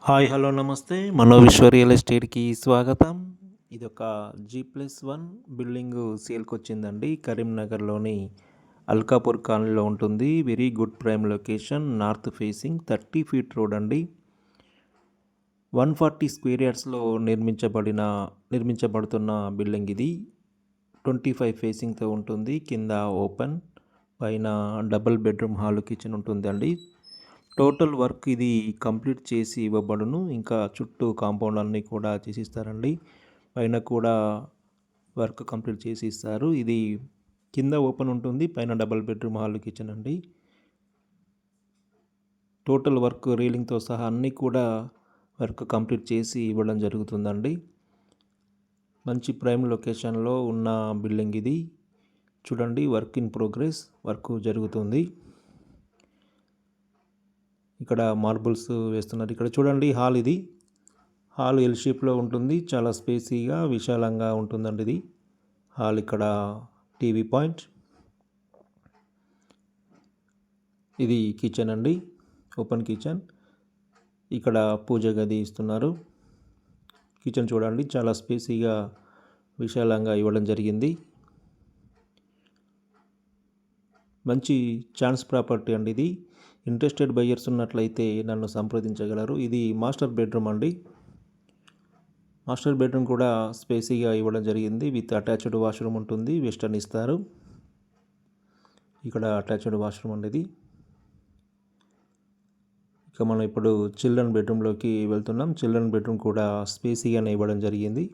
Hi hello నమస్తే మనోవిశ్వ real ఎస్టేట్కి స్వాగతం. ఇది ఒక G+1 బిల్డింగ్ సేల్కి వచ్చిందండి. కరీంనగర్లోని అల్కాపూర్ కాలనీలో ఉంటుంది. Very good prime location, north facing, 30 feet road అండి. 140 స్క్వేర్ యార్డ్స్లో నిర్మించబడుతున్న బిల్డింగ్ ఇది. 25 ఫేసింగ్తో ఉంటుంది. కింద ఓపెన్, పైన డబుల్ బెడ్రూమ్ హాల్ కిచెన్ ఉంటుందండి. టోటల్ వర్క్ ఇది కంప్లీట్ చేసి ఇవ్వబడును. ఇంకా చుట్టూ కాంపౌండ్ అన్నీ కూడా చేసి ఇస్తారండి. పైన కూడా వర్క్ కంప్లీట్ చేసి ఇస్తారు. ఇది కింద ఓపెన్ ఉంటుంది, పైన డబుల్ బెడ్రూమ్ హాల్ కిచెన్ అండి. టోటల్ వర్క్ రీలింగ్తో సహా అన్నీ కూడా వర్క్ కంప్లీట్ చేసి ఇవ్వడం జరుగుతుందండి. మంచి ప్రైమ్ లొకేషన్లో ఉన్న బిల్డింగ్ ఇది. చూడండి, వర్క్ ఇన్ ప్రోగ్రెస్, వర్క్ జరుగుతుంది. ఇక్కడ మార్బుల్స్ వేస్తున్నారు. ఇక్కడ చూడండి, హాల్ ఇది. హాల్ ఎల్ షేప్లో ఉంటుంది. చాలా స్పేసీగా విశాలంగా ఉంటుందండి ఇది హాల్. ఇక్కడ టీవీ పాయింట్. ఇది కిచెన్ అండి, ఓపెన్ కిచెన్. ఇక్కడ పూజ గది ఇస్తున్నారు. కిచెన్ చూడండి, చాలా స్పేసీగా విశాలంగా ఇవ్వడం జరిగింది. మంచి ఛాన్స్ ప్రాపర్టీ అండి ఇది. ఇంట్రెస్టెడ్ బయ్యర్స్ ఉన్నట్లయితే నన్ను సంప్రదించగలరు. ఇది మాస్టర్ బెడ్రూమ్ అండి. మాస్టర్ బెడ్రూమ్ కూడా స్పేసీగా ఇవ్వడం జరిగింది. విత్ అటాచ్డ్ వాష్రూమ్ ఉంటుంది. వెస్టర్న్ ఇస్తారు. ఇక్కడ అటాచ్డ్ వాష్రూమ్ అండి ఇది. ఇక మనం ఇప్పుడు చిల్డ్రన్ బెడ్రూమ్లోకి వెళ్తున్నాం. చిల్డ్రన్ బెడ్రూమ్ కూడా స్పేసీగానే ఇవ్వడం జరిగింది.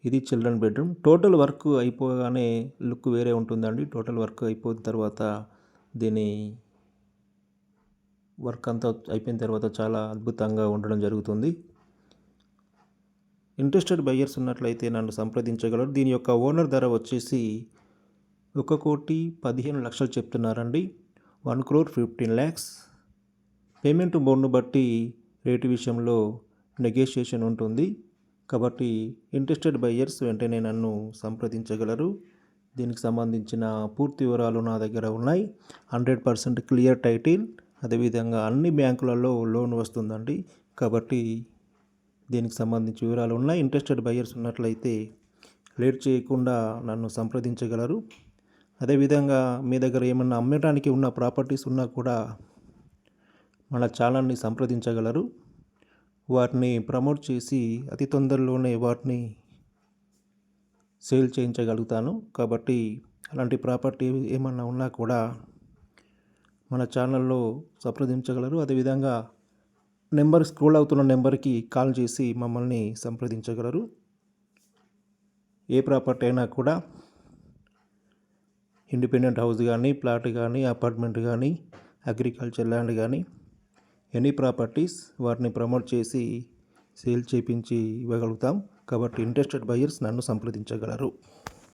ఇది చిల్డ్రన్ బెడ్రూమ్. టోటల్ వర్క్ అయిపోగానే లుక్ వేరే ఉంటుందండి. టోటల్ వర్క్ అయిపోయిన తర్వాత దీని వర్క్ అంతా అయిపోయిన తర్వాత చాలా అద్భుతంగా ఉండడం జరుగుతుంది. ఇంట్రెస్టెడ్ బయ్యర్స్ ఉన్నట్లయితే నన్ను సంప్రదించగలరు. దీని యొక్క ఓనర్ ధర వచ్చేసి 1,15,00,000 చెప్తున్నారండి. 1,15,00,000. పేమెంట్ మోడ్ను బట్టి రేటు విషయంలో నెగోషియేషన్ ఉంటుంది. కాబట్టి ఇంట్రెస్టెడ్ బయ్యర్స్ వెంటనే నన్ను సంప్రదించగలరు. దీనికి సంబంధించిన పూర్తి వివరాలు నా దగ్గర ఉన్నాయి. 100% క్లియర్ టైటిల్, అదేవిధంగా అన్ని బ్యాంకులలో లోన్ వస్తుందండి. కాబట్టి దీనికి సంబంధించి వివరాలు ఉన్నాయి. ఇంట్రెస్టెడ్ బయ్యర్స్ ఉన్నట్లయితే లేట్ చేయకుండా నన్ను సంప్రదించగలరు. అదేవిధంగా మీ దగ్గర ఏమన్నా అమ్మటానికి ఉన్న ప్రాపర్టీస్ ఉన్నా కూడా మన ఛానల్ని సంప్రదించగలరు. వాటిని ప్రమోట్ చేసి అతి తొందరలోనే వాటిని సేల్ చేయించగలుగుతాను. కాబట్టి అలాంటి ప్రాపర్టీ ఏమన్నా ఉన్నా కూడా మన ఛానల్లో సంప్రదించగలరు. అదేవిధంగా స్క్రోల్ అవుతున్న నెంబర్కి కాల్ చేసి మమ్మల్ని సంప్రదించగలరు. ఏ ప్రాపర్టీ అయినా కూడా, ఇండిపెండెంట్ హౌస్ కానీ, ప్లాట్ కానీ, అపార్ట్మెంట్ కానీ, అగ్రికల్చర్ ల్యాండ్ కానీ, ఎనీ ప్రాపర్టీస్ వాటిని ప్రమోట్ చేసి సేల్ చేయించి ఇవ్వగలుగుతాం. కాబట్టి ఇంట్రెస్టెడ్ బయ్యర్స్ నన్ను సంప్రదించగలరు.